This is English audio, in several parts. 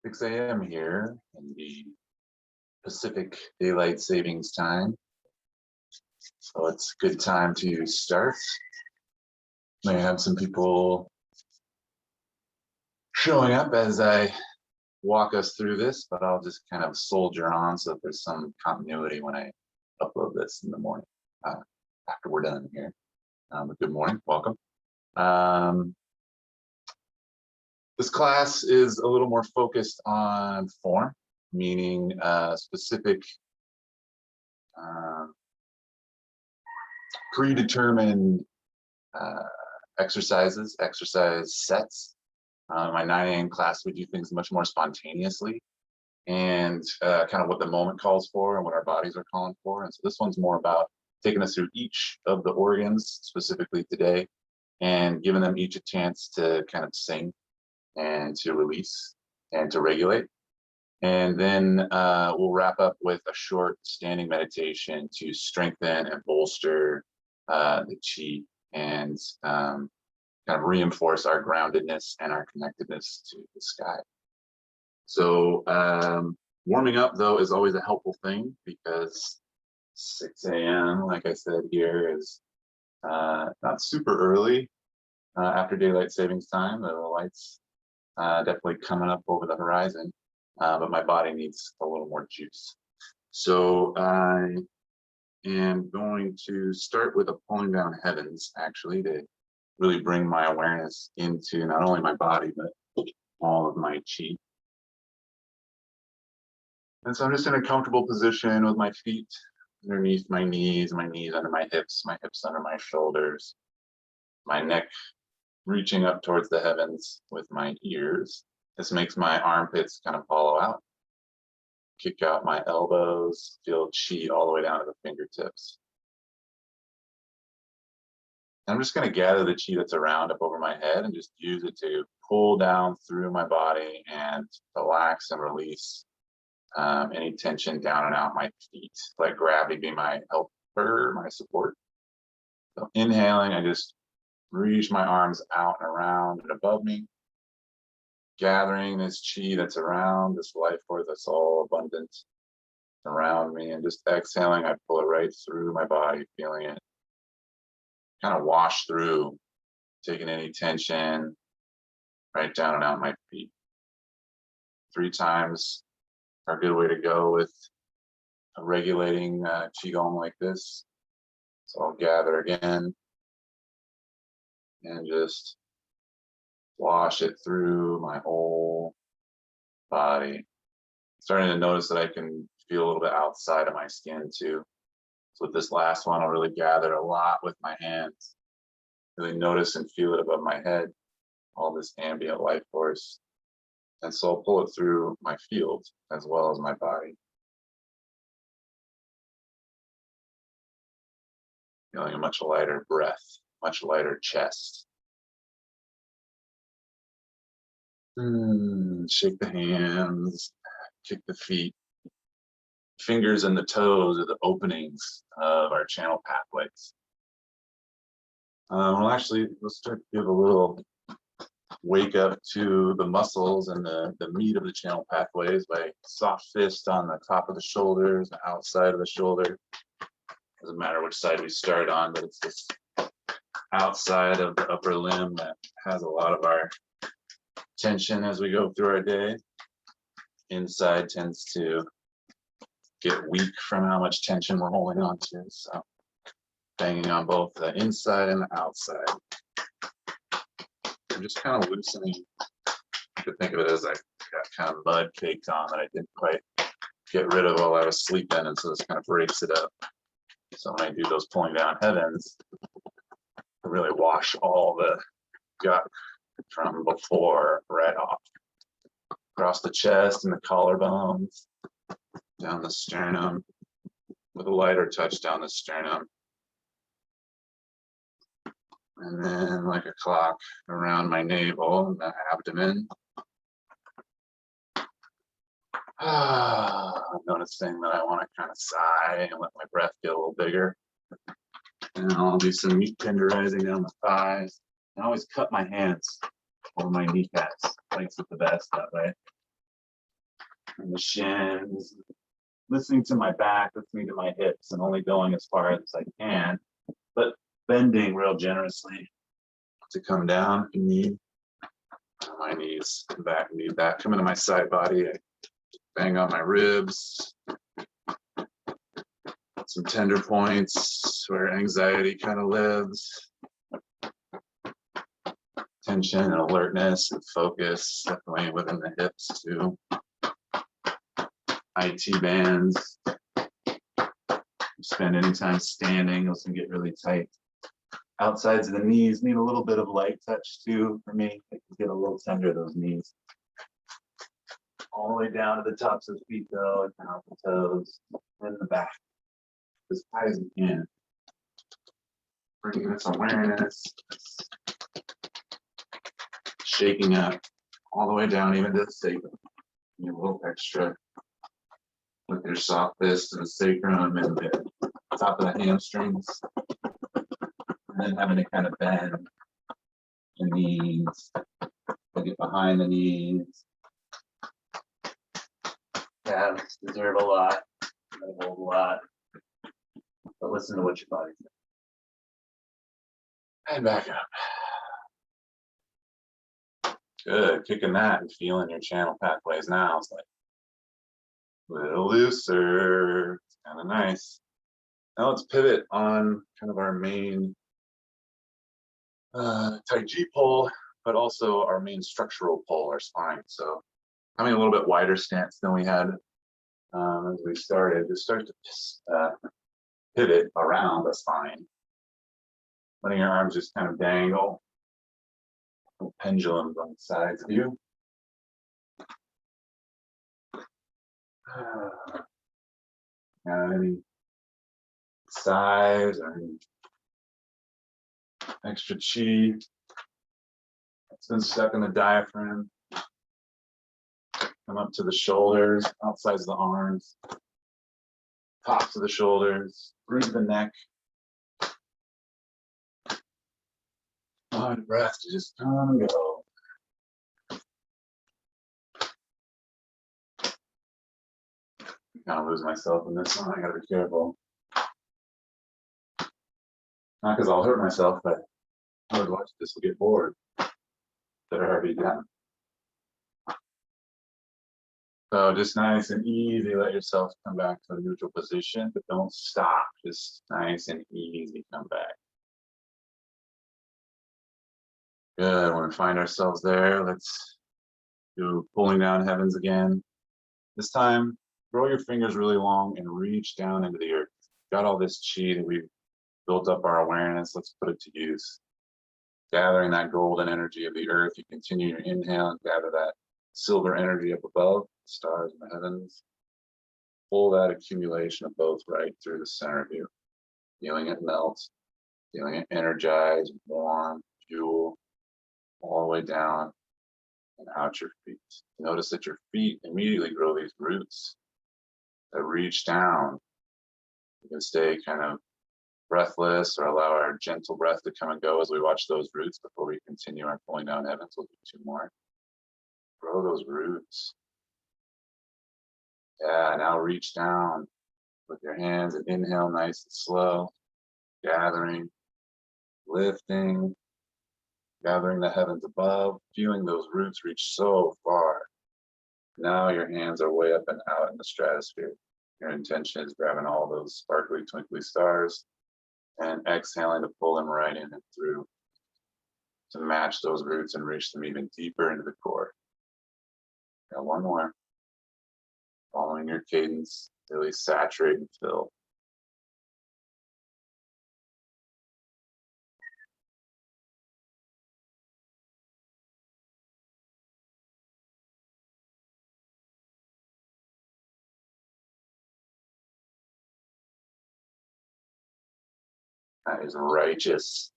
6 a.m. here in the Pacific Daylight Savings Time. So it's a good time to start. May have some people showing up as I walk us through this, but I'll just kind of soldier on so that there's some continuity when I upload this in the morning after we're done here. But good morning, welcome. This class is a little more focused on form, meaning specific predetermined exercise sets. My 9 a.m. class, we do things much more spontaneously and kind of what the moment calls for and what our bodies are calling for. And so this one's more about taking us through each of the organs specifically today and giving them each a chance to kind of sing and to release and to regulate. And then we'll wrap up with a short standing meditation to strengthen and bolster the chi and kind of reinforce our groundedness and our connectedness to the sky. So warming up though is always a helpful thing because 6 a.m. like I said here is not super early after daylight savings time. The lights definitely coming up over the horizon, but my body needs a little more juice. So I am going to start with a pulling down heavens, actually, to really bring my awareness into not only my body, but all of my chi. And so I'm just in a comfortable position with my feet underneath my knees under my hips under my shoulders, my neck reaching up towards the heavens with my ears. This makes my armpits kind of hollow out. Kick out my elbows, feel chi all the way down to the fingertips. I'm just going to gather the chi that's around up over my head and just use it to pull down through my body and relax and release any tension down and out my feet. Let gravity be my helper, my support. So inhaling, I just reach my arms out and around and above me, gathering this chi that's around, this life force that's all abundant around me, and just exhaling, I pull it right through my body, feeling it kind of wash through, taking any tension right down and out my feet. 3 times are a good way to go with a regulating Qigong like this. So I'll gather again and just wash it through my whole body. Starting to notice that I can feel a little bit outside of my skin too. So with this last one, I'll really gather a lot with my hands. Really notice and feel it above my head, all this ambient life force. And so I'll pull it through my field as well as my body. Feeling a much lighter breath, much lighter chest. Shake the hands, kick the feet. Fingers and the toes are the openings of our channel pathways. Let's start to give a little wake up to the muscles and the meat of the channel pathways by soft fist on the top of the shoulders, the outside of the shoulder. Doesn't matter which side we start on, but it's this outside of the upper limb that has a lot of our tension as we go through our day. Inside tends to get weak from how much tension we're holding on to. So banging on both the inside and the outside. I'm just kind of loosening. You could think of it as I got kind of mud caked on that I didn't quite get rid of while I was sleeping, and so this kind of breaks it up. So when I do those pulling down heavens, I really wash all the gut from before right off. Across the chest and the collarbones, down the sternum, with a lighter touch down the sternum. And then like a clock around my navel and the abdomen. I'm noticing that I want to kind of sigh and let my breath get a little bigger. And I'll do some meat tenderizing down the thighs. I always cut my hands over my kneecaps. Makes it the best that way. and the shins, listening to my back, listening to my hips, and only going as far as I can, but bending real generously to come down if you need. My knees, back, need that. Come into my side body, I bang on my ribs. Some tender points where anxiety kind of lives. Tension and alertness and focus, definitely within the hips too. IT bands. Spend any time standing, those can get really tight. Outsides of the knees need a little bit of light touch too for me. They can get a little tender, those knees. All the way down to the tops of the feet though, and out the toes, and the back. As high as you can. Bringing this awareness. Shaking up all the way down, even to the sacrum. A little extra with your soft fist and the sacrum and the top of the hamstrings. And then having to kind of bend the knees, get behind the knees. Calves deserve a lot, they hold a lot. But listen to what your body says. And back up. Good, kicking that and feeling your channel pathways now. It's like a little looser, it's kind of nice. Now let's pivot on kind of our main Tai Chi pole, but also our main structural pole, our spine. So having a little bit wider stance than we had as we started. Just start to pivot around the spine. Letting your arms just kind of dangle. Pendulums on the sides of you. Any size or any extra chi that's been stuck in the diaphragm. Come up to the shoulders, outsides of the arms, tops of the shoulders, through the neck. On breath to just come and go. Kind of lose myself in this one. I gotta be careful. Not because I'll hurt myself, but I would watch this will get bored. Better hurry down. So just nice and easy, let yourself come back to a neutral position, but don't stop. Just nice and easy come back. Good, when we find ourselves there, let's do pulling down heavens again. This time, grow your fingers really long and reach down into the earth. Got all this chi that we've built up our awareness, let's put it to use. Gathering that golden energy of the earth, you continue your inhale and gather that silver energy up above, the stars in the heavens. Pull that accumulation of both right through the center of you. Feeling it melt, feeling it energize, warm, fuel, all the way down and out your feet. Notice that your feet immediately grow these roots that reach down. You can stay kind of breathless or allow our gentle breath to come and go as we watch those roots before we continue our pulling down heavens. We'll do two more. Grow those roots. Yeah, now reach down with your hands and inhale nice and slow. Gathering, lifting, gathering the heavens above, feeling those roots reach so far. Now your hands are way up and out in the stratosphere. Your intention is grabbing all those sparkly, twinkly stars and exhaling to pull them right in and through to match those roots and reach them even deeper into the core. Now one more. Following your cadence, really saturate and fill. That is righteous.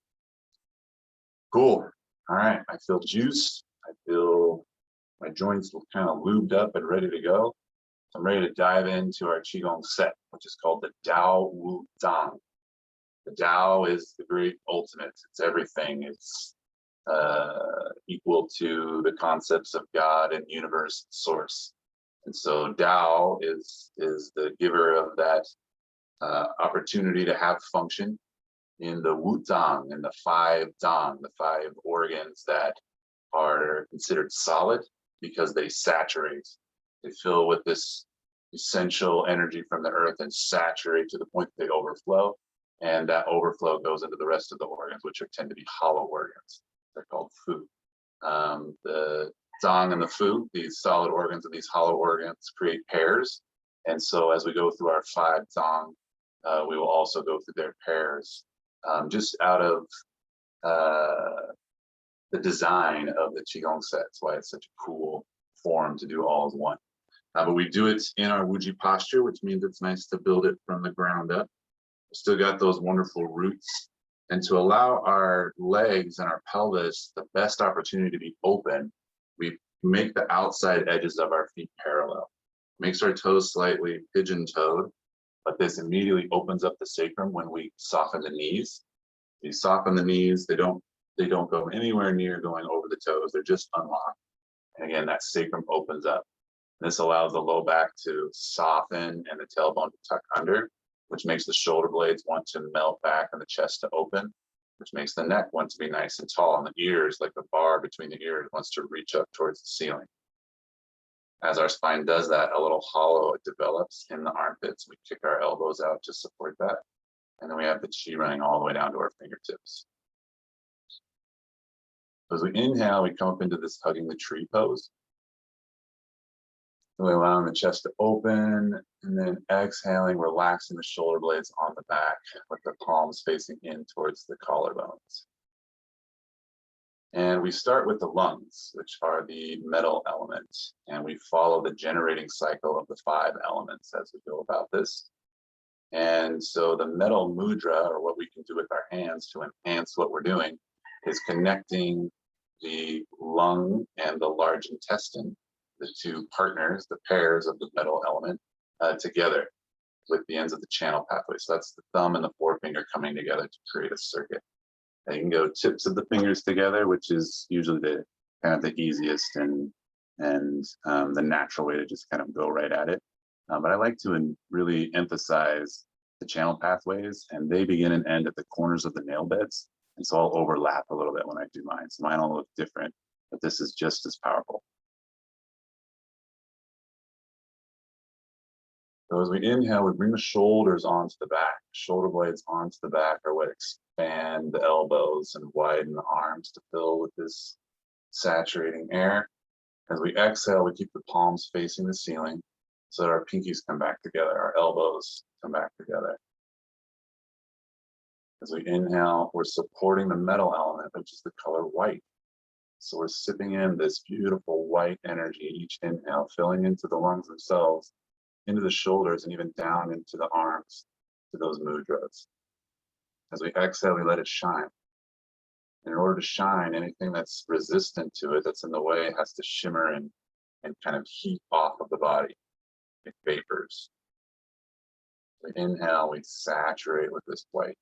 Cool. All right. I feel juice. I feel my joints kind of lubed up and ready to go. So I'm ready to dive into our Qigong set, which is called the Tao Wu Zang. The Tao is the great ultimate. It's everything. It's equal to the concepts of God and universe source. And so Tao is the giver of that opportunity to have function in the Wu Zang, in the five Zang, the five organs that are considered solid because they saturate. They fill with this essential energy from the earth and saturate to the point that they overflow. And that overflow goes into the rest of the organs, which tend to be hollow organs. They're called Fu. The Zang and the Fu, these solid organs and these hollow organs, create pairs. And so as we go through our five Zang, we will also go through their pairs, just out of the design of the Qigong set. That's why it's such a cool form to do all as one. But we do it in our Wuji posture, which means it's nice to build it from the ground up. We still got those wonderful roots. And to allow our legs and our pelvis the best opportunity to be open, we make the outside edges of our feet parallel. Makes our toes slightly pigeon-toed, but this immediately opens up the sacrum when we soften the knees. You soften the knees, they don't go anywhere near going over the toes, they're just unlocked. And again, that sacrum opens up. This allows the low back to soften and the tailbone to tuck under, which makes the shoulder blades want to melt back and the chest to open, which makes the neck want to be nice and tall, and the ears, like the bar between the ears, wants to reach up towards the ceiling. As our spine does that, a little hollow develops in the armpits. We kick our elbows out to support that. And then we have the chi running all the way down to our fingertips. So as we inhale, we come up into this hugging the tree pose. Really allowing the chest to open, and then exhaling, relaxing the shoulder blades on the back with the palms facing in towards the collarbones. And we start with the lungs, which are the metal element, and we follow the generating cycle of the five elements as we go about this. And so the metal mudra, or what we can do with our hands to enhance what we're doing, is connecting the lung and the large intestine, the two partners, the pairs of the metal element, together with the ends of the channel pathway. So that's the thumb and the forefinger coming together to create a circuit. And you can go tips of the fingers together, which is usually the kind of the easiest and the natural way to just kind of go right at it. But I like to really emphasize the channel pathways, and they begin and end at the corners of the nail beds. And so I'll overlap a little bit when I do mine. So mine will look different, but this is just as powerful. So as we inhale, we bring the shoulders onto the back. Shoulder blades onto the back are what expand the elbows and widen the arms to fill with this saturating air. As we exhale, we keep the palms facing the ceiling so that our pinkies come back together, our elbows come back together. As we inhale, we're supporting the metal element, which is the color white. So we're sipping in this beautiful white energy each inhale, filling into the lungs themselves, into the shoulders, and even down into the arms, to those mudras. As we exhale, we let it shine. And in order to shine, anything that's resistant to it, that's in the way, has to shimmer and kind of heat off of the body, like vapors. We inhale, we saturate with this white,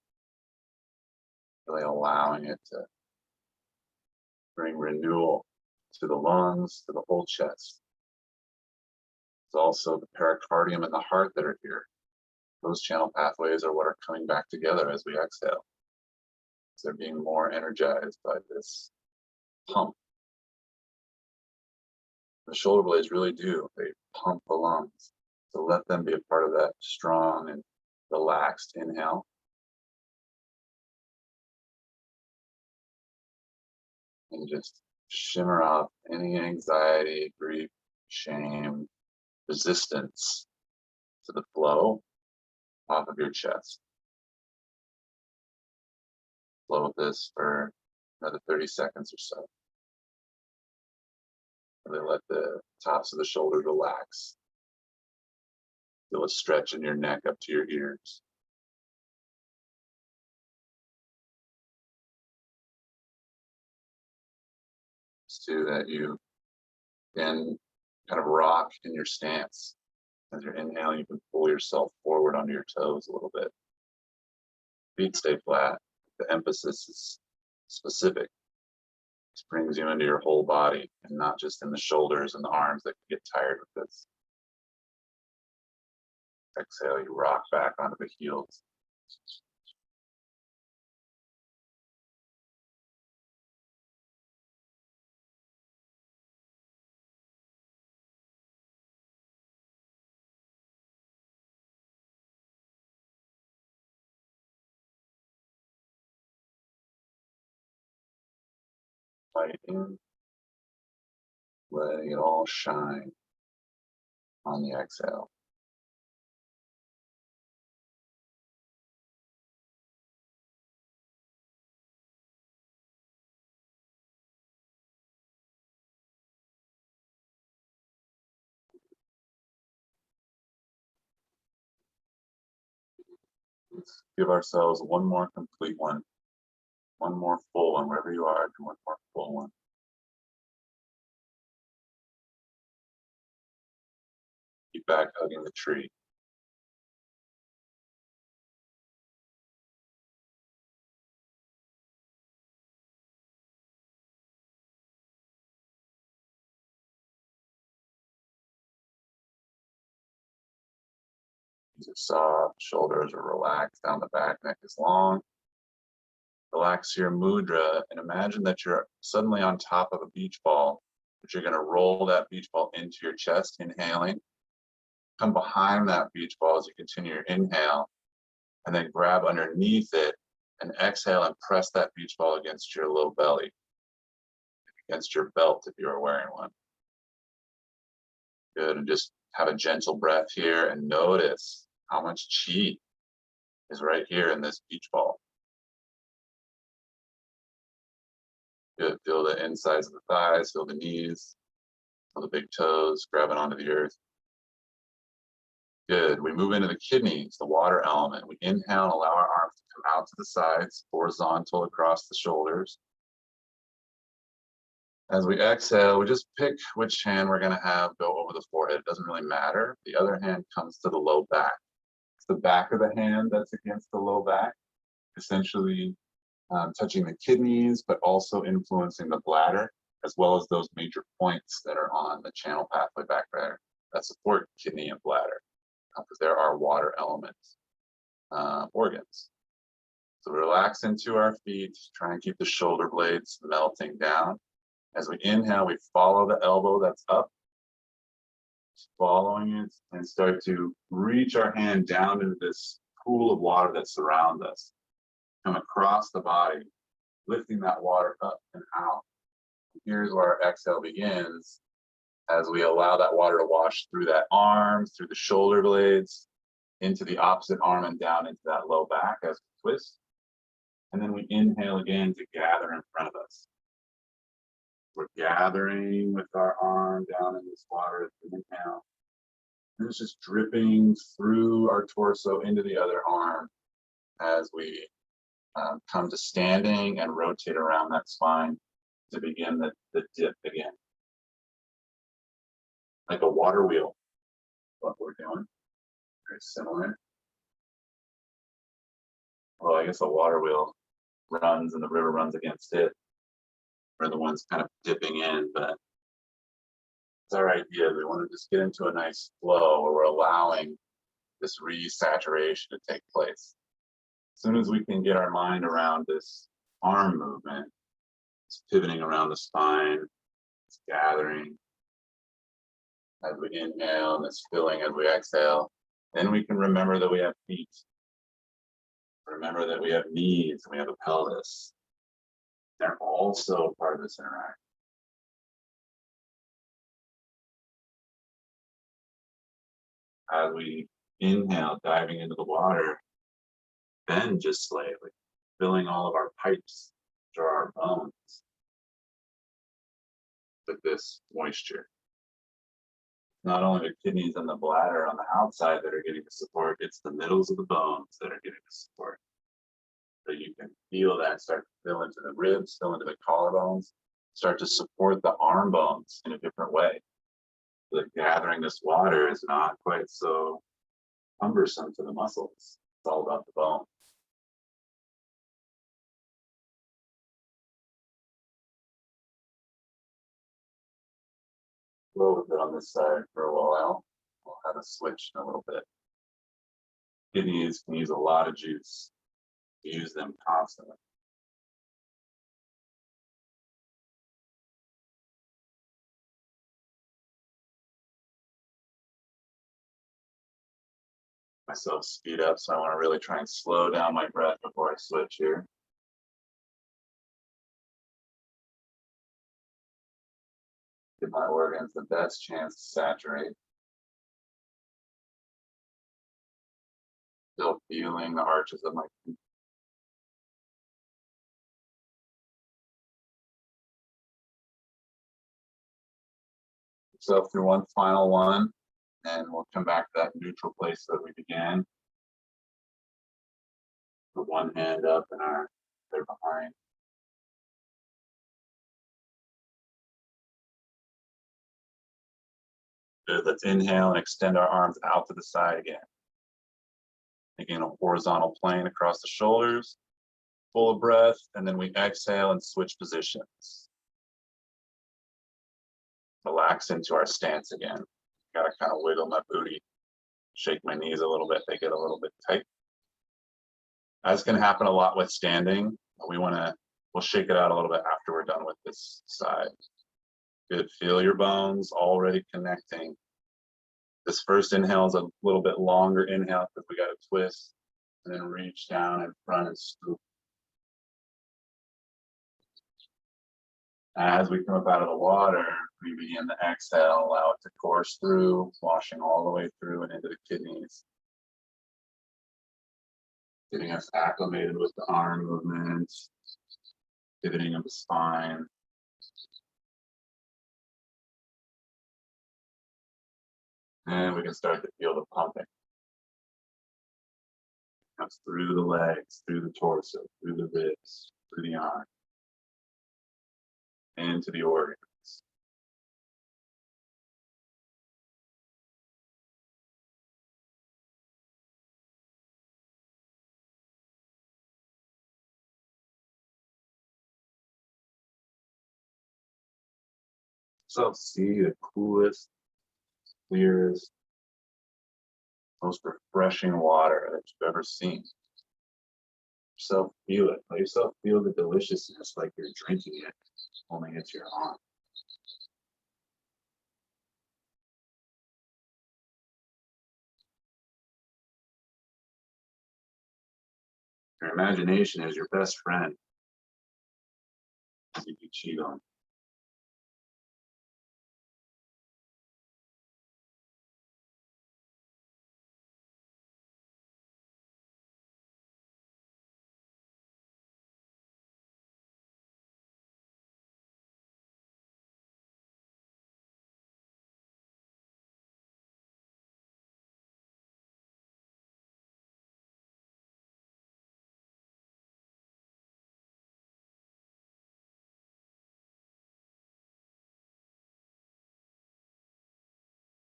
really allowing it to bring renewal to the lungs, to the whole chest. It's also the pericardium and the heart that are here. Those channel pathways are what are coming back together as we exhale. So they're being more energized by this pump. The shoulder blades really do. They pump the lungs. So let them be a part of that strong and relaxed inhale. And just shimmer off any anxiety, grief, shame, resistance to the flow off of your chest. Flow with this for another 30 seconds or so. Really let the tops of the shoulders relax. Feel a stretch in your neck up to your ears. Just so that you can kind of rock in your stance. As you're inhaling, you can pull yourself forward onto your toes a little bit. Feet stay flat. The emphasis is specific. This brings you into your whole body and not just in the shoulders and the arms that can get tired with this. Exhale, you rock back onto the heels. Light in, letting it all shine on the exhale. Let's give ourselves one more complete one more full one, wherever you are, do one more full one. Keep back hugging the tree. These are soft, shoulders are relaxed down the back, neck is long. Relax your mudra and imagine that you're suddenly on top of a beach ball, but you're going to roll that beach ball into your chest, inhaling. Come behind that beach ball as you continue your inhale, and then grab underneath it and exhale and press that beach ball against your low belly, against your belt if you're wearing one. Good, and just have a gentle breath here and notice how much chi is right here in this beach ball. Good, feel the insides of the thighs, feel the knees, feel the big toes, grabbing onto the earth. Good, we move into the kidneys, the water element. We inhale and allow our arms to come out to the sides, horizontal across the shoulders. As we exhale, we just pick which hand we're going to have go over the forehead. It doesn't really matter. The other hand comes to the low back. It's the back of the hand that's against the low back, essentially touching the kidneys, but also influencing the bladder, as well as those major points that are on the channel pathway back there that support kidney and bladder, because there are water elements organs. So relax into our feet, try and keep the shoulder blades melting down. As we inhale, we follow the elbow that's up, following it, and start to reach our hand down into this pool of water that surrounds us. Come across the body, lifting that water up and out. Here's where our exhale begins, as we allow that water to wash through that arm, through the shoulder blades, into the opposite arm and down into that low back as we twist. And then we inhale again to gather in front of us. We're gathering with our arm down in this water as we inhale. And it's just dripping through our torso into the other arm as we come to standing and rotate around that spine to begin the dip again. Like a water wheel, what we're doing. Very similar. Well, I guess a water wheel runs and the river runs against it. We're the ones kind of dipping in, but it's our idea. We want to just get into a nice flow where we're allowing this resaturation to take place. As soon as we can get our mind around this arm movement, it's pivoting around the spine, it's gathering as we inhale and it's filling as we exhale. Then we can remember that we have feet. Remember that we have knees and we have a pelvis. They're also part of this interaction. As we inhale, diving into the water, bend just slightly, filling all of our pipes through our bones with this moisture. Not only the kidneys and the bladder on the outside that are getting the support, it's the middles of the bones that are getting the support. So you can feel that start to fill into the ribs, fill into the collarbones, start to support the arm bones in a different way. So that gathering this water is not quite so cumbersome to the muscles. It's all about the bone. A little bit on this side for a while. We'll have a switch in a little bit. Kidneys can use a lot of juice. Use them constantly. Myself speed up, so I want to really try and slow down my breath before I switch here. Give my organs the best chance to saturate. Still feeling the arches of my feet. So through one final one, and we'll come back to that neutral place that we began. Put one hand up and our other behind. Good. Let's inhale and extend our arms out to the side again. Making a horizontal plane across the shoulders, full of breath, and then we exhale and switch positions. Relax into our stance again. Gotta kind of wiggle my booty, shake my knees a little bit, they get a little bit tight. As can happen a lot with standing, we'll shake it out a little bit after we're done with this side. Good, feel your bones already connecting. This first inhale is a little bit longer inhale because we got to twist and then reach down in front and scoop. As we come up out of the water, we begin to exhale, allow it to course through, washing all the way through and into the kidneys. Getting us acclimated with the arm movements, pivoting of the spine. And we can start to feel the pumping. It comes through the legs, through the torso, through the ribs, through the arm, into the organs. So see the coolest, clearest, most refreshing water that you've ever seen. Yourself feel it. Let yourself feel the deliciousness like you're drinking it, only it's your arm. Your imagination is your best friend as you do Qigong.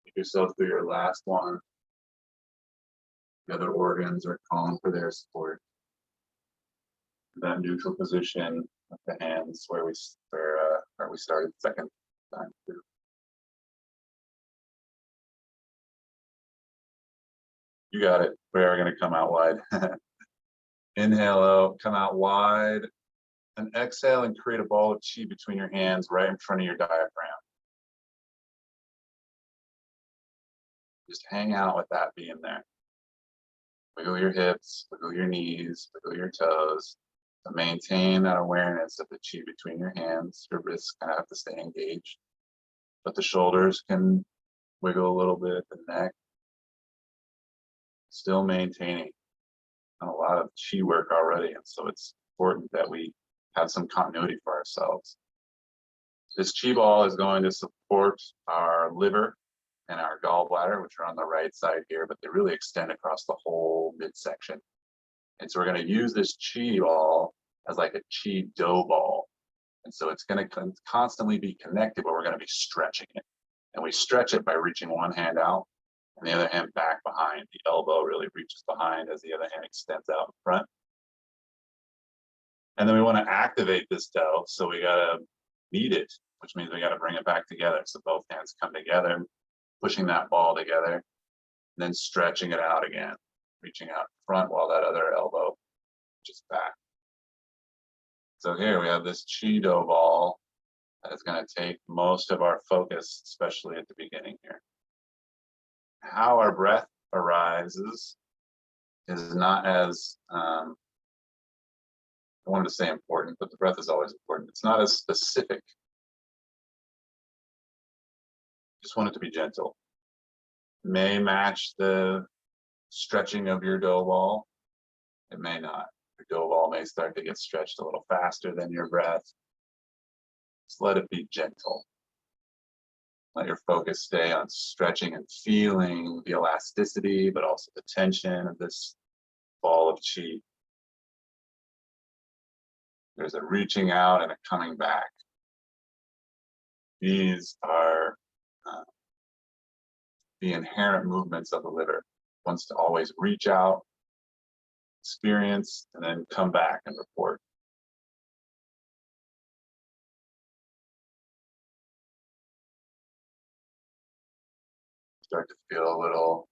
Take yourself through your last one. The other organs are calling for their support. That neutral position with the hands where we started second time through. You got it. We are going to come out wide. Inhale out, come out wide, and exhale and create a ball of chi between your hands right in front of your diaphragm. Just hang out with that being there. Wiggle your hips, wiggle your knees, wiggle your toes. To maintain that awareness of the chi between your hands. Your wrists kind of have to stay engaged, but the shoulders can wiggle a little bit, the neck. Still maintaining a lot of chi work already, and so it's important that we have some continuity for ourselves. This chi ball is going to support our liver and our gallbladder, which are on the right side here, but they really extend across the whole midsection. And so we're going to use this chi ball as like a chi dough ball. And so it's going to constantly be connected, but we're going to be stretching it. And we stretch it by reaching one hand out and the other hand back behind. The elbow really reaches behind as the other hand extends out in front. And then we want to activate this dough. So we got to knead it, which means we got to bring it back together. So both hands come together, pushing that ball together, and then stretching it out again. reaching out front while that other elbow just back. So here we have this Qi Do ball that is going to take most of our focus, especially at the beginning here. How our breath arises is not as, I wanted to say important, but the breath is always important. It's not as specific. Just want it to be gentle. It may match the stretching of your dough ball. It may not. Your dough ball may start to get stretched a little faster than your breath. Just let it be gentle. Let your focus stay on stretching and feeling the elasticity, but also the tension of this ball of Qi. There's a reaching out and a coming back. These are the inherent movements of the liver. It wants to always reach out, experience, and then come back and report. Start to feel a little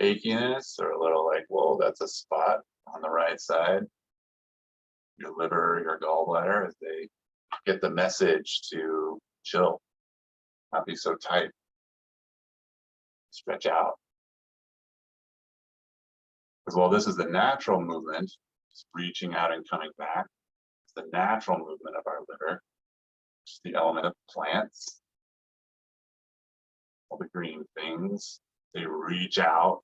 achiness or a little like, whoa, that's a spot on the right side. Your liver, your gallbladder, as they get the message to chill, not be so tight. Stretch out. Because while this is the natural movement, just reaching out and coming back, it's the natural movement of our liver, which is the element of plants. All the green things, they reach out,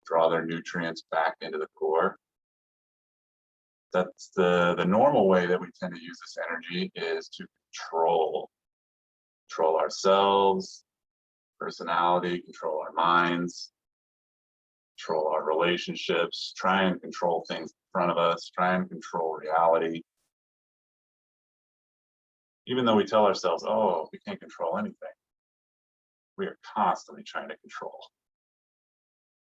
draw their nutrients back into the core. That's the normal way that we tend to use this energy, is to control ourselves, personality, control our minds, control our relationships, try and control things in front of us, try and control reality. Even though we tell ourselves, oh, we can't control anything, we are constantly trying to control.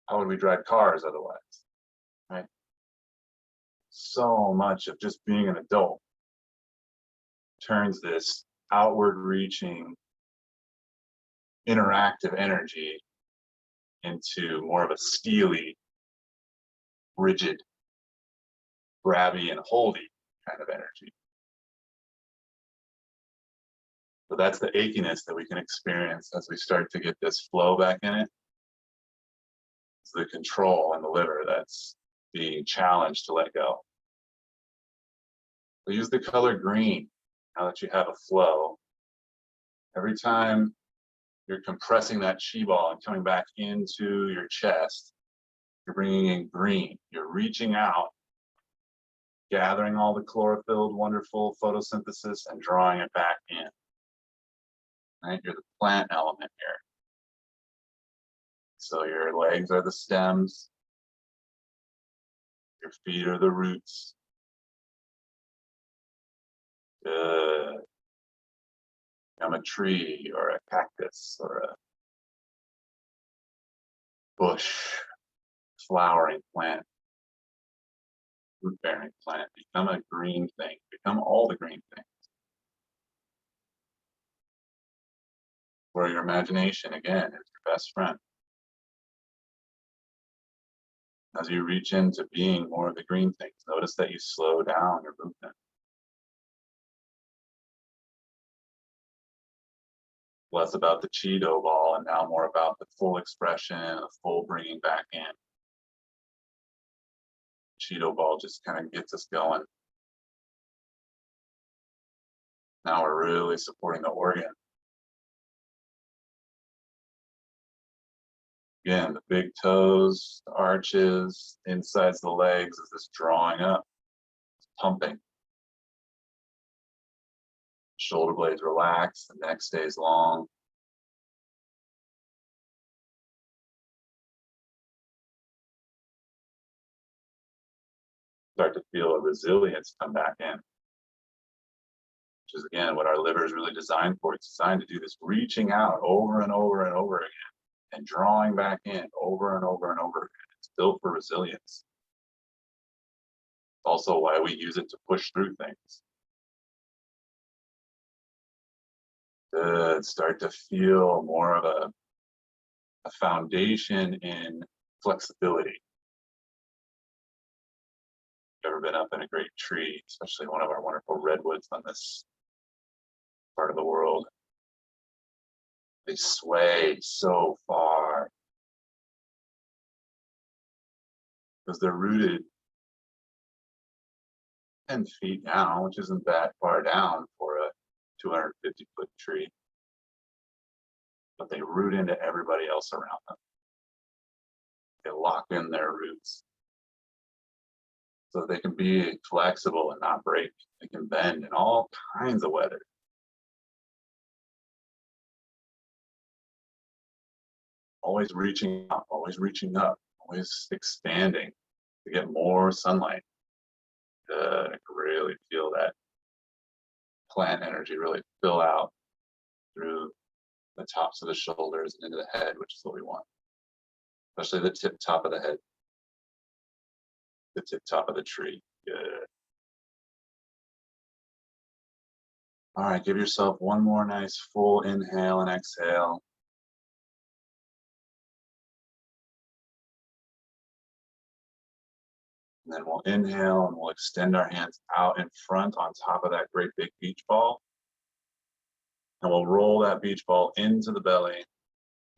How would we drive cars otherwise, right? So much of just being an adult turns this outward reaching, interactive energy into more of a steely, rigid, grabby and holdy kind of energy. So that's the achiness that we can experience as we start to get this flow back in it. It's the control in the liver that's being challenged to let go. So use the color green now that you have a flow. Every time you're compressing that Qi ball and coming back into your chest, you're bringing in green. You're reaching out, gathering all the chlorophyll, wonderful photosynthesis, and drawing it back in. Right? You're the plant element here. So your legs are the stems, your feet are the roots. Good. I'm a tree or a cactus or a bush, flowering plant, root-bearing plant. Become a green thing. Become all the green things. Where your imagination, again, is your best friend. As you reach into being more of the green things, notice that you slow down your movement. Less about the Qi Do ball and now more about the full expression, the full bringing back in. Qi Do ball just kind of gets us going. Now we're really supporting the organ. Again, the big toes, the arches, insides the legs is this drawing up, it's pumping. Shoulder blades relax, the neck stays long. Start to feel a resilience come back in, which is again what our liver is really designed for. It's designed to do this reaching out over and over and over again and drawing back in over and over and over again. It's built for resilience. Also why we use it to push through things. Good. Start to feel more of a foundation in flexibility. Ever been up in a great tree, especially one of our wonderful redwoods on this part of the world? They sway so far because they're rooted 10 feet down, which isn't that far down for a 250-foot tree. But they root into everybody else around them. They lock in their roots. So they can be flexible and not break. They can bend in all kinds of weather. Always reaching out, always reaching up, always expanding to get more sunlight. I can really feel that plant energy really fill out through the tops of the shoulders and into the head, which is what we want. Especially the top of the head, the top of the tree. Good. All right, give yourself one more nice full inhale and exhale. And then we'll inhale and we'll extend our hands out in front on top of that great big beach ball. And we'll roll that beach ball into the belly.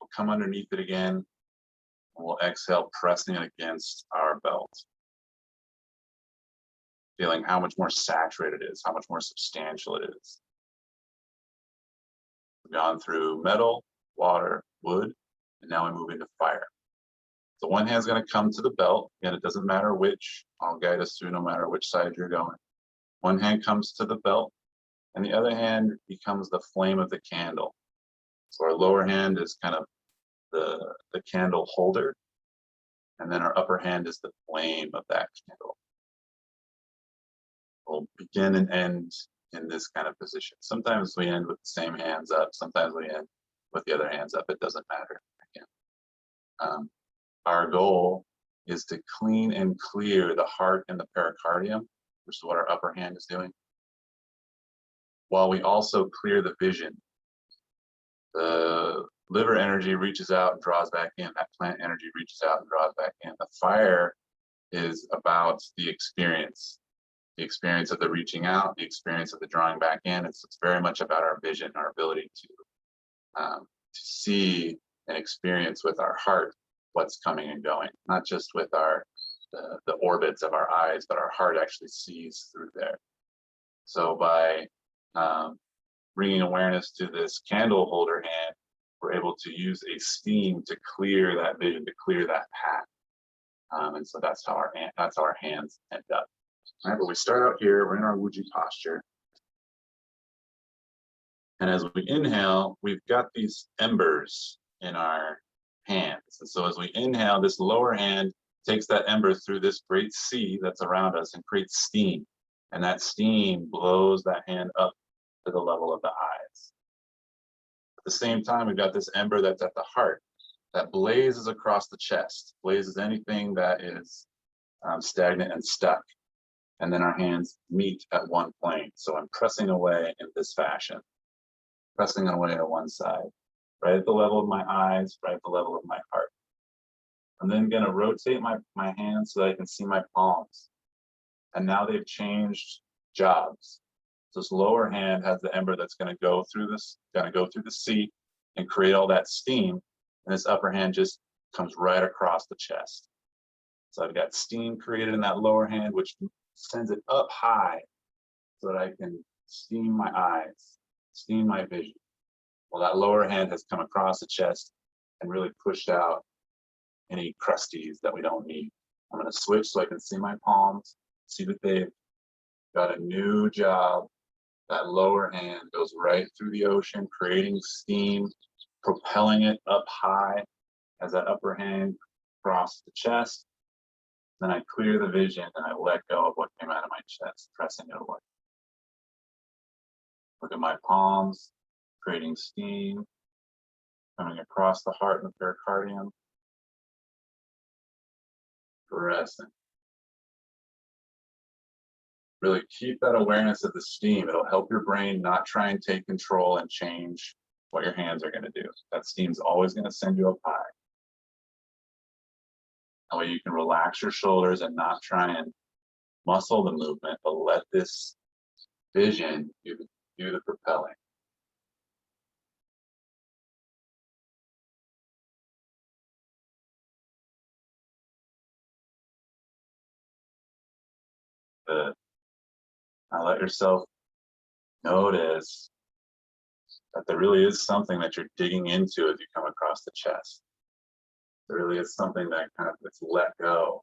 We'll come underneath it again. And we'll exhale, pressing it against our belt. Feeling how much more saturated it is, how much more substantial it is. We've gone through metal, water, wood, and now we move into fire. So one hand's going to come to the belt, and it doesn't matter which. I'll guide us through no matter which side you're going. One hand comes to the belt, and the other hand becomes the flame of the candle. So our lower hand is kind of the candle holder, and then our upper hand is the flame of that candle. We'll begin and end in this kind of position. Sometimes we end with the same hands up, sometimes we end with the other hands up. It doesn't matter. Again. Our goal is to clean and clear the heart and the pericardium, which is what our upper hand is doing, while we also clear the vision. The liver energy reaches out and draws back in. That plant energy reaches out and draws back in. The fire is about the experience of the reaching out, the experience of the drawing back in. It's very much about our vision, our ability to see and experience with our heart what's coming and going, not just with the orbits of our eyes, but our heart actually sees through there. So by bringing awareness to this candle holder hand, we're able to use a steam to clear that vision, to clear that path. And so that's how our hands end up. All right, but we start out here, we're in our Wuji posture. And as we inhale, we've got these embers in our hands. And so as we inhale, this lower hand takes that ember through this great sea that's around us and creates steam. And that steam blows that hand up to the level of the eyes. At the same time, we've got this ember that's at the heart that blazes across the chest, blazes anything that is stagnant and stuck. And then our hands meet at one plane. So I'm pressing away in this fashion, pressing away at one side, right at the level of my eyes, right at the level of my heart. I'm then going to rotate my hands so that I can see my palms. And now they've changed jobs. So this lower hand has the ember that's going to go through the sea and create all that steam. And this upper hand just comes right across the chest. So I've got steam created in that lower hand, which sends it up high so that I can steam my eyes, steam my vision. Well, that lower hand has come across the chest and really pushed out any crusties that we don't need. I'm going to switch so I can see my palms, see that they've got a new job. That lower hand goes right through the ocean, creating steam, propelling it up high as that upper hand crosses the chest. Then I clear the vision and I let go of what came out of my chest, pressing it away. Look at my palms, creating steam, coming across the heart and the pericardium. Pressing. Really keep that awareness of the steam. It'll help your brain not try and take control and change what your hands are going to do. That steam's always going to send you up high. That way you can relax your shoulders and not try and muscle the movement, but let this vision do the propelling. Good. Now let yourself notice that there really is something that you're digging into as you come across the chest. There really is something that kind of gets let go.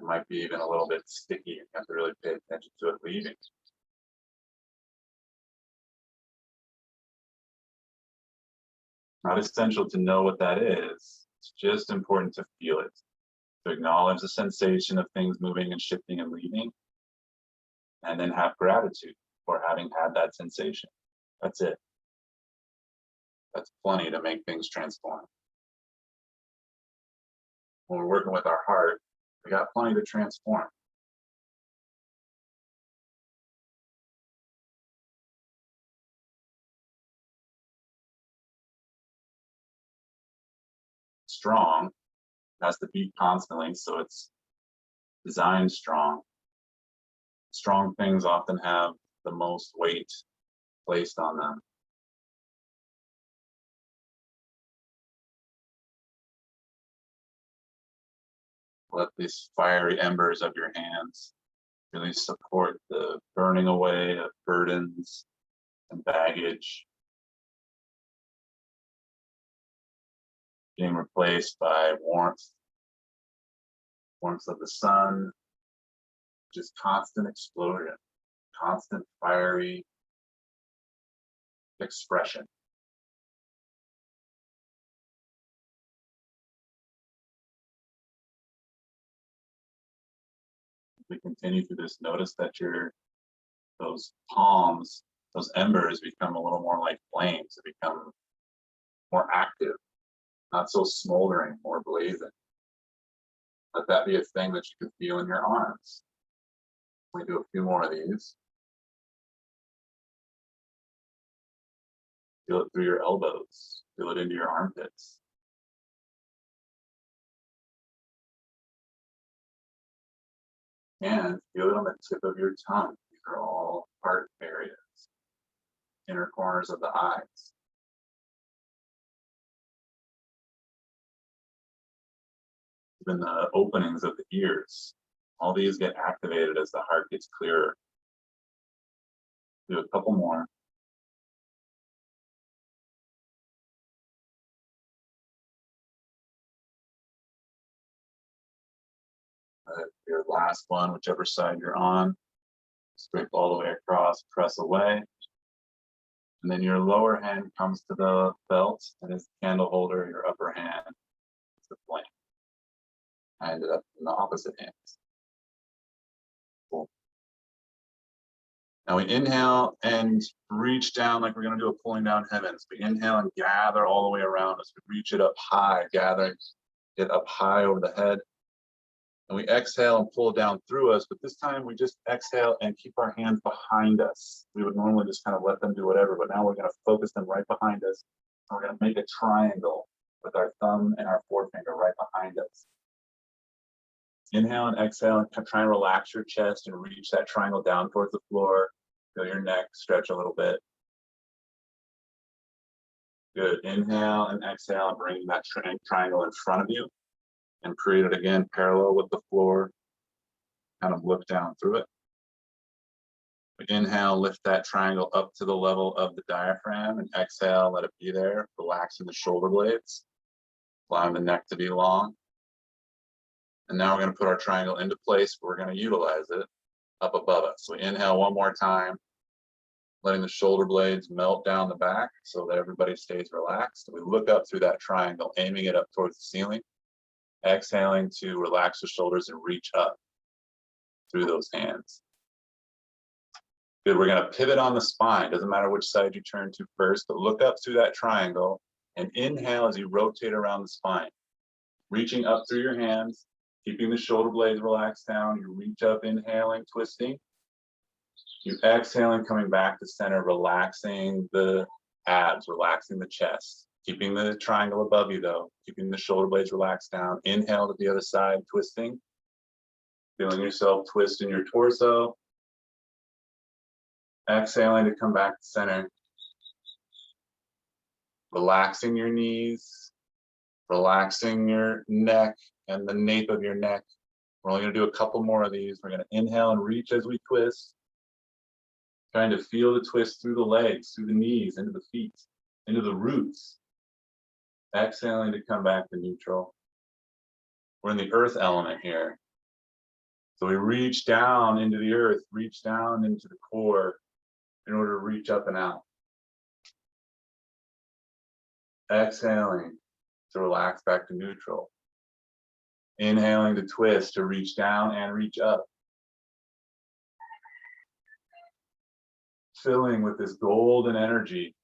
It might be even a little bit sticky. You have to really pay attention to it leaving. Not essential to know what that is. It's just important to feel it, to acknowledge the sensation of things moving and shifting and leaving, and then have gratitude for having had that sensation. That's it. That's plenty to make things transform. When we're working with our heart, we got plenty to transform. Strong has to beat constantly, so it's designed strong. Strong things often have the most weight placed on them. Let these fiery embers of your hands really support the burning away of burdens and baggage, being replaced by warmth of the sun, just constant explosion, constant fiery expression. We continue through this, notice that those palms, those embers become a little more like flames. They become more active, not so smoldering, more blazing. Let that be a thing that you can feel in your arms. We do a few more of these. Feel it through your elbows. Feel it into your armpits. And feel it on the tip of your tongue. These are all heart areas, inner corners of the eyes. Even the openings of the ears. All these get activated as the heart gets clearer. Do a couple more. Your last one, whichever side you're on, scrape all the way across, press away. And then your lower hand comes to the belt and is the candle holder, your upper hand is the flame. I ended up in the opposite hands. Cool. Now we inhale and reach down like we're going to do a pulling down heavens. We inhale and gather all the way around us. We reach it up high, gather it up high over the head. And we exhale and pull it down through us, but this time we just exhale and keep our hands behind us. We would normally just kind of let them do whatever, but now we're going to focus them right behind us. And we're going to make a triangle with our thumb and our forefinger right behind us. Inhale and exhale and try and relax your chest and reach that triangle down towards the floor. Feel your neck stretch a little bit. Good. Inhale and exhale and bring that triangle in front of you. And create it again parallel with the floor. Kind of look down through it. Inhale, lift that triangle up to the level of the diaphragm, and exhale, let it be there, relaxing the shoulder blades, allowing the neck to be long. And now we're going to put our triangle into place. We're going to utilize it up above us. So we inhale one more time, letting the shoulder blades melt down the back so that everybody stays relaxed. We look up through that triangle, aiming it up towards the ceiling. Exhaling to relax the shoulders and reach up through those hands. Good, we're going to pivot on the spine. Doesn't matter which side you turn to first, but look up through that triangle and inhale as you rotate around the spine. Reaching up through your hands, keeping the shoulder blades relaxed down. You reach up, inhaling, twisting. You exhaling, coming back to center, relaxing the abs, relaxing the chest. Keeping the triangle above you though, keeping the shoulder blades relaxed down. Inhale to the other side, twisting. Feeling yourself twist in your torso. Exhaling to come back to center. Relaxing your knees, relaxing your neck and the nape of your neck. We're only going to do a couple more of these. We're going to inhale and reach as we twist. Trying to feel the twist through the legs, through the knees, into the feet, into the roots. Exhaling to come back to neutral. We're in the earth element here. So we reach down into the earth, reach down into the core in order to reach up and out. Exhaling to relax back to neutral. Inhaling to twist, to reach down and reach up. Filling with this golden energy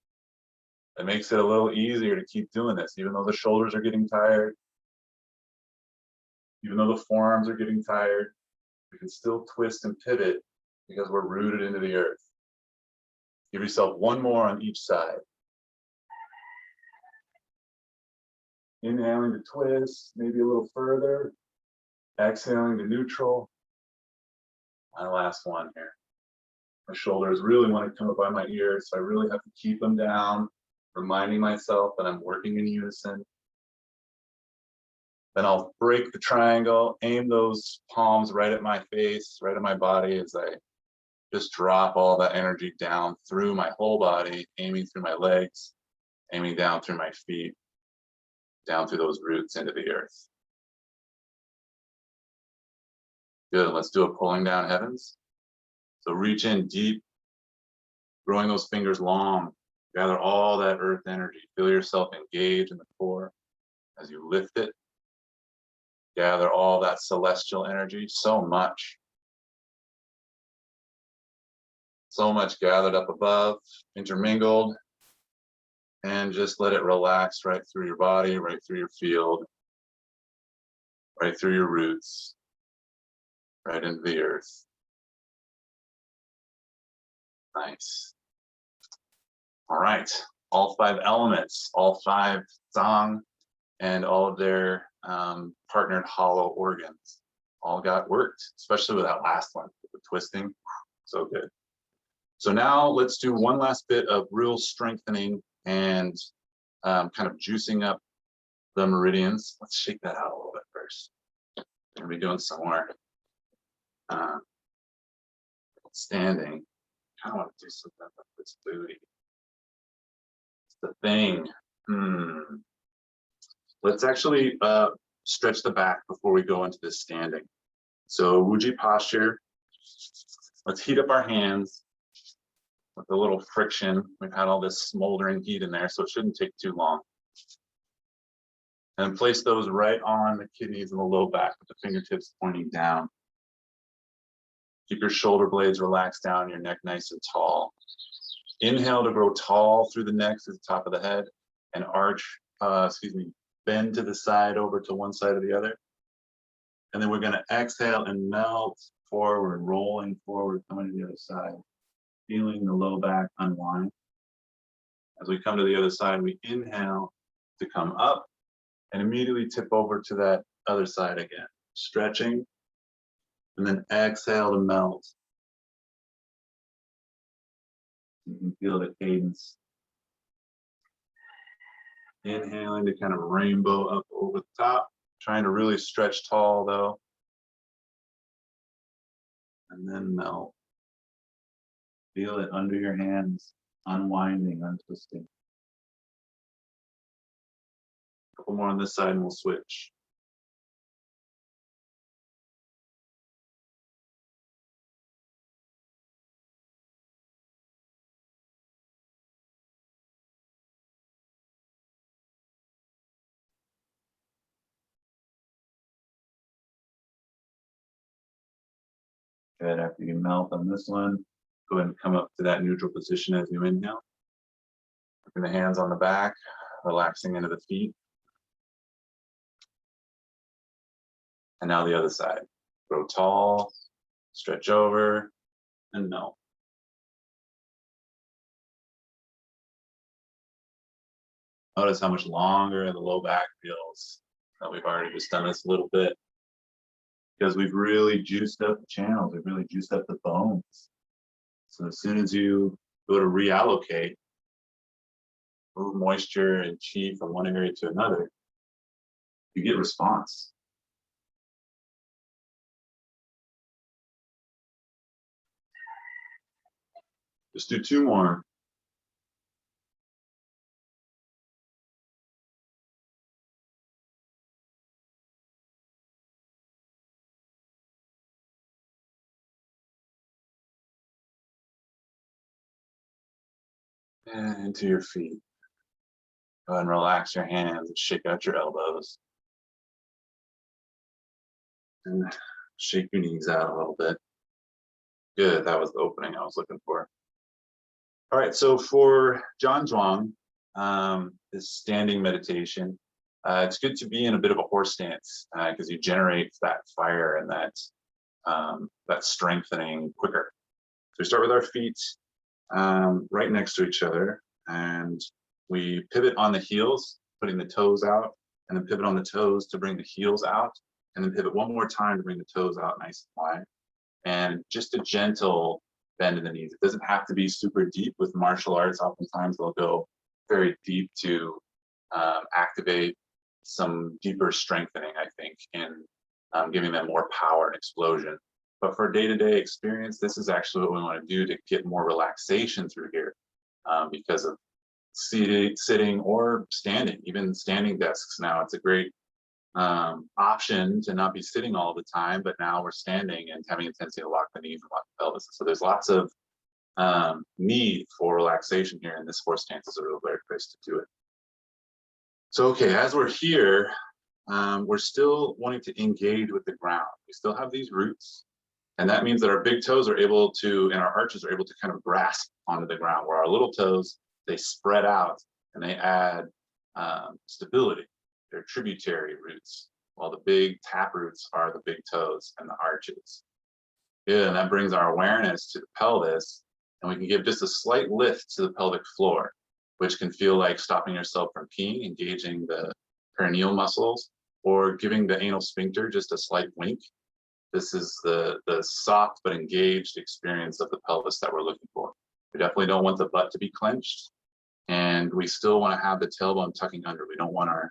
that makes it a little easier to keep doing this, even though the shoulders are getting tired, even though the forearms are getting tired, we can still twist and pivot because we're rooted into the earth. Give yourself one more on each side. Inhaling to twist, maybe a little further. Exhaling to neutral. My last one here. My shoulders really want to come up by my ears, so I really have to keep them down, reminding myself that I'm working in unison. Then I'll break the triangle, aim those palms right at my face, right at my body as I just drop all that energy down through my whole body, aiming through my legs, aiming down through my feet, down through those roots into the earth. Good, let's do a pulling down heavens. So reach in deep, growing those fingers long, gather all that earth energy. Feel yourself engage in the core as you lift it. Gather all that celestial energy, so much gathered up above, intermingled, and just let it relax right through your body, right through your field, right through your roots, right into the earth. Nice. All right, all 5 elements, all 5 Zang, and all of their partnered hollow organs all got worked, especially with that last one, with the twisting. So good. So now let's do one last bit of real strengthening and kind of juicing up the meridians. Let's shake that out a little bit first. We're gonna be doing some more standing. I want to do something about this booty. It's the thing. Let's actually stretch the back before we go into this standing. So Wuji posture. Let's heat up our hands with a little friction. We've had all this smoldering heat in there, so it shouldn't take too long. And place those right on the kidneys and the low back with the fingertips pointing down. Keep your shoulder blades relaxed down, your neck nice and tall. Inhale to grow tall through the neck to the top of the head and bend to the side over to one side or the other. And then we're going to exhale and melt forward, rolling forward, coming to the other side. Feeling the low back unwind. As we come to the other side, we inhale to come up and immediately tip over to that other side again. Stretching, and then exhale to melt. You can feel the cadence. Inhaling to kind of rainbow up over the top, trying to really stretch tall though. And then melt. Feel it under your hands, unwinding, untwisting. A couple more on this side and we'll switch. Good, after you melt on this one, go ahead and come up to that neutral position as you inhale. Putting the hands on the back, relaxing into the feet. And now the other side. Grow tall, stretch over, and melt. Notice how much longer the low back feels. We've already just done this a little bit because we've really juiced up the channels. We've really juiced up the bones. So as soon as you go to reallocate, move moisture and chi from one area to another, you get response. Just do 2 more. And into your feet. Go ahead and relax your hands and shake out your elbows. And shake your knees out a little bit. Good, that was the opening I was looking for. All right, so for Zhuang, this standing meditation, it's good to be in a bit of a horse stance because you generate that fire and that strengthening quicker. So we start with our feet right next to each other, and we pivot on the heels, putting the toes out, and then pivot on the toes to bring the heels out, and then pivot one more time to bring the toes out nice and wide. And just a gentle bend in the knees. It doesn't have to be super deep. With martial arts, oftentimes they'll go very deep to activate some deeper strengthening, I think, in giving them more power and explosion. But for day-to-day experience, this is actually what we want to do to get more relaxation through here because of sitting or standing, even standing desks now. It's a great option to not be sitting all the time, but now we're standing and having a tendency to lock the knees and lock the pelvis. So there's lots of need for relaxation here, and this horse stance is a real great place to do it. So, okay, as we're here, we're still wanting to engage with the ground. We still have these roots, and that means that our big toes are able to, and our arches are able to kind of grasp onto the ground, where our little toes, they spread out and they add stability. They're tributary roots, while the big tap roots are the big toes and the arches. Good, and that brings our awareness to the pelvis, and we can give just a slight lift to the pelvic floor, which can feel like stopping yourself from peeing, engaging the perineal muscles, or giving the anal sphincter just a slight wink. This is the soft but engaged experience of the pelvis that we're looking for. We definitely don't want the butt to be clenched, and we still want to have the tailbone tucking under. We don't want our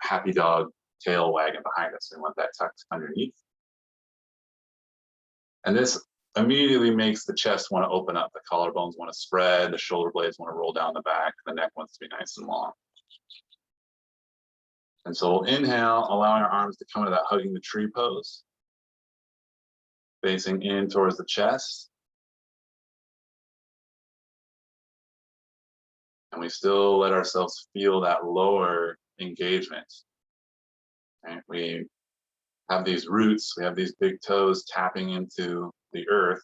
happy dog tail wagging behind us. We want that tucked underneath. And this immediately makes the chest want to open up. The collarbones want to spread. The shoulder blades want to roll down the back. The neck wants to be nice and long. And so we'll inhale, allowing our arms to come into that hugging the tree pose, facing in towards the chest. And we still let ourselves feel that lower engagement. Right? We have these roots, we have these big toes tapping into the earth.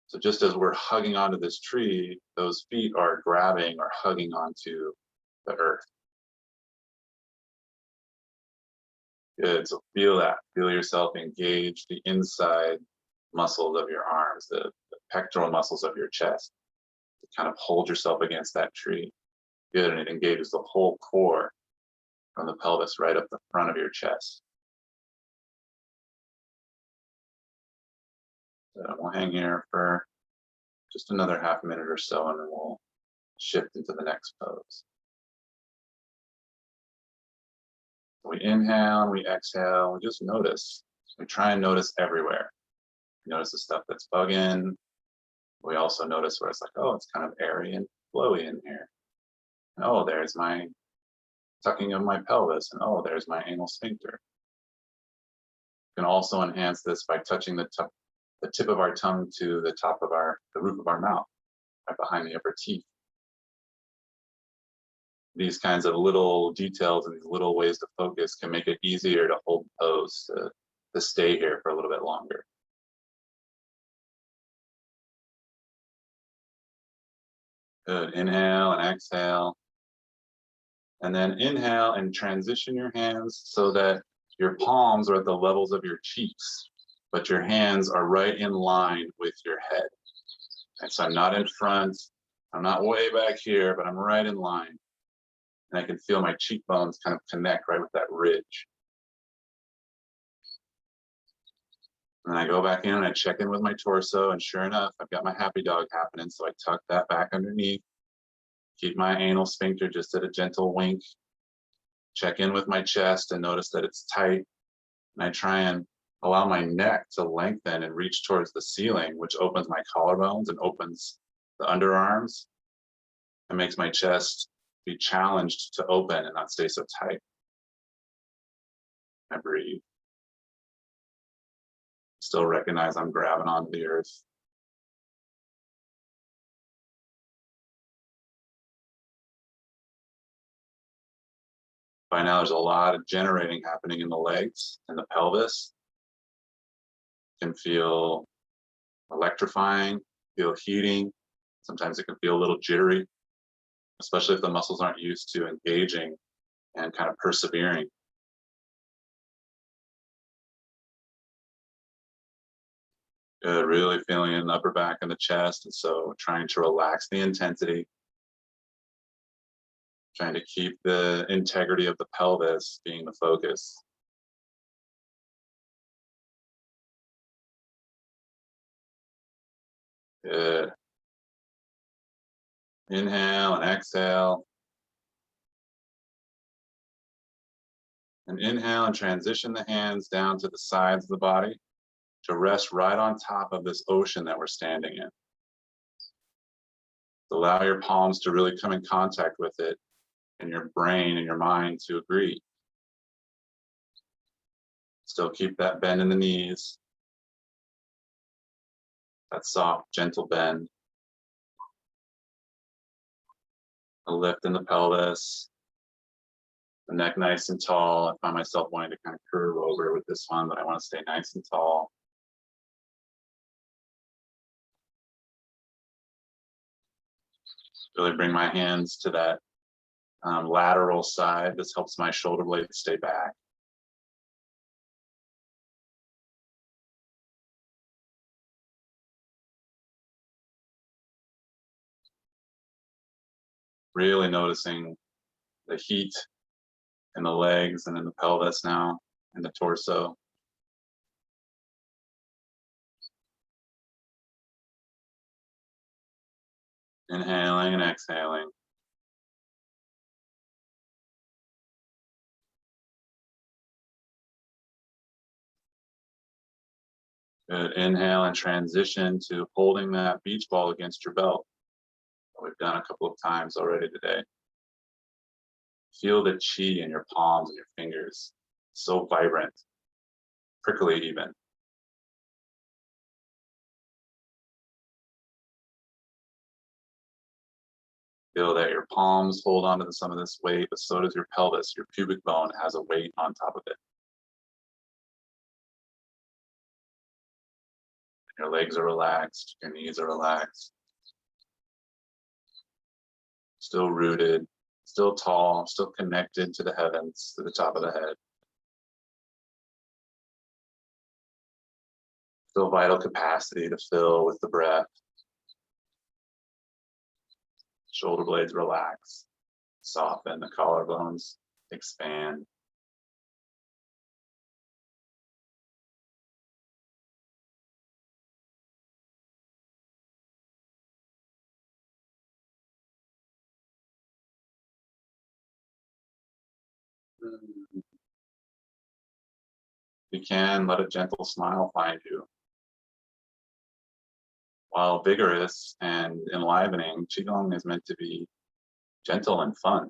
So just as we're hugging onto this tree, those feet are grabbing or hugging onto the earth. Good, so feel that. Feel yourself engage the inside muscles of your arms, the pectoral muscles of your chest. Kind of hold yourself against that tree. Good, and it engages the whole core from the pelvis right up the front of your chest. So we'll hang here for just another half minute or so, and then we'll shift into the next pose. We inhale and we exhale, we just notice. We try and notice everywhere. We notice the stuff that's bugging. We also notice where it's like, oh, it's kind of airy and flowy in here. And, oh, there's my tucking of my pelvis, and oh, there's my anal sphincter. You can also enhance this by touching the tip of our tongue to the top of the roof of our mouth, right behind the upper teeth. These kinds of little details and these little ways to focus can make it easier to hold the pose, to stay here for a little bit longer. Good, inhale and exhale. And then inhale and transition your hands so that your palms are at the levels of your cheeks, but your hands are right in line with your head. And so I'm not in front, I'm not way back here, but I'm right in line. And I can feel my cheekbones kind of connect right with that ridge. And I go back in and I check in with my torso, and sure enough, I've got my happy dog happening. So I tuck that back underneath, keep my anal sphincter just at a gentle wink, check in with my chest and notice that it's tight. And I try and allow my neck to lengthen and reach towards the ceiling, which opens my collarbones and opens the underarms and makes my chest be challenged to open and not stay so tight. I breathe. Still recognize I'm grabbing onto the earth. By now, there's a lot of generating happening in the legs and the pelvis. Can feel electrifying, feel heating. Sometimes it can feel a little jittery, especially if the muscles aren't used to engaging and kind of persevering. Good, really feeling in the upper back and the chest, and so trying to relax the intensity, trying to keep the integrity of the pelvis being the focus. Good. Inhale and exhale. And inhale and transition the hands down to the sides of the body to rest right on top of this ocean that we're standing in. Allow your palms to really come in contact with it, and your brain and your mind to agree. Still keep that bend in the knees, that soft, gentle bend. A lift in the pelvis, the neck nice and tall. I find myself wanting to kind of curve over with this one, but I want to stay nice and tall. Really bring my hands to that lateral side. This helps my shoulder blades stay back. Really noticing the heat in the legs and in the pelvis now, and the torso. Inhaling and exhaling. Good. Inhale and transition to holding that beach ball against your belt. We've done a couple of times already today. Feel the chi in your palms and your fingers. So vibrant, prickly even. Feel that your palms hold on to some of this weight, but so does your pelvis. Your pubic bone has a weight on top of it. Your legs are relaxed, your knees are relaxed. Still rooted, still tall, still connected to the heavens, to the top of the head. Still vital capacity to fill with the breath. Shoulder blades relax, soften, the collarbones expand. If you can, let a gentle smile find you. While vigorous and enlivening, Qigong is meant to be gentle and fun,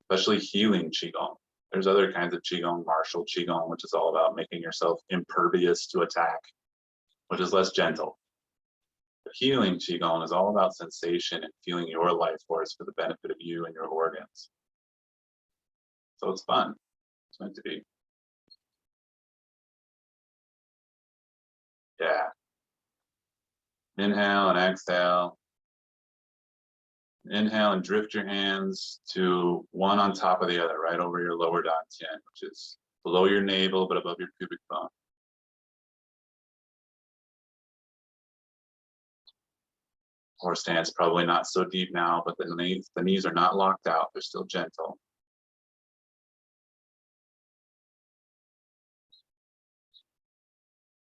especially healing Qigong. There's other kinds of Qigong, martial Qigong, which is all about making yourself impervious to attack, which is less gentle. But healing Qigong is all about sensation and feeling your life force for the benefit of you and your organs. So it's fun. It's meant to be. Yeah. Inhale and exhale. Inhale and drift your hands to one on top of the other, right over your lower dantian, which is below your navel but above your pubic bone. Or stance, probably not so deep now, but the knees are not locked out. They're still gentle.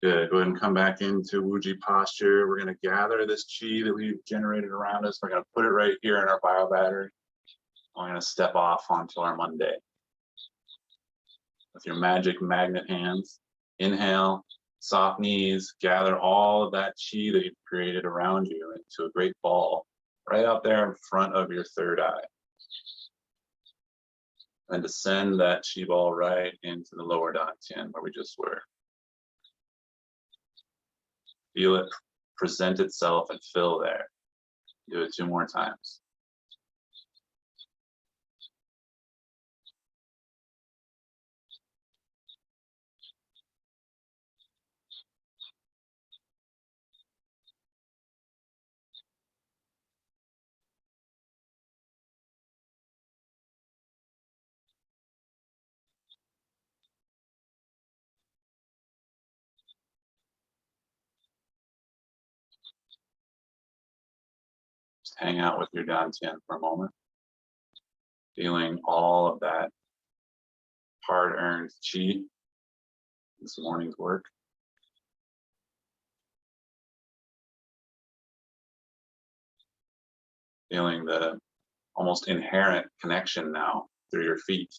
Good. Go ahead and come back into Wuji posture. We're going to gather this chi that we've generated around us. We're going to put it right here in our bio battery. We're going to step off onto our Monday. With your magic magnet hands, inhale, soft knees, gather all of that chi that you've created around you into a great ball right out there in front of your third eye. And descend that chi ball right into the lower dantian where we just were. Feel it present itself and fill there. Do it 2 more times. Just hang out with your dantian for a moment. Feeling all of that hard-earned chi, this morning's work. Feeling the almost inherent connection now through your feet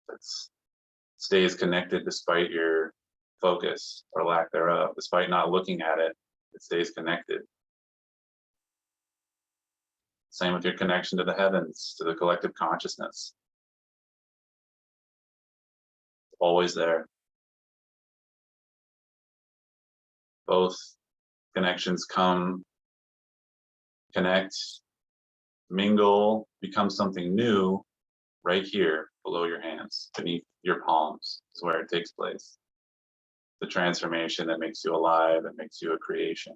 that stays connected despite your focus or lack thereof. Despite not looking at it, it stays connected. Same with your connection to the heavens, to the collective consciousness. Always there. Both connections come, connect, mingle, become something new right here below your hands, beneath your palms is where it takes place. The transformation that makes you alive, that makes you a creation.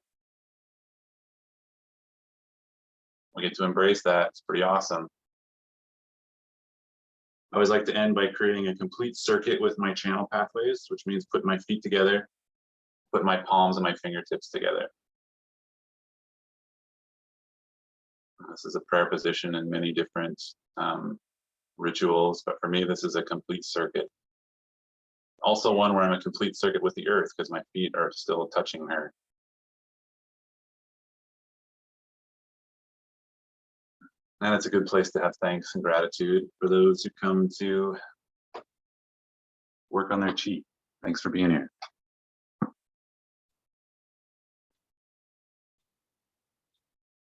We get to embrace that. It's pretty awesome. I always like to end by creating a complete circuit with my channel pathways, which means put my feet together, put my palms and my fingertips together. This is a prayer position in many different rituals, but for me, this is a complete circuit. Also one where I'm a complete circuit with the earth because my feet are still touching her. And it's a good place to have thanks and gratitude for those who come to work on their chi. Thanks for being here.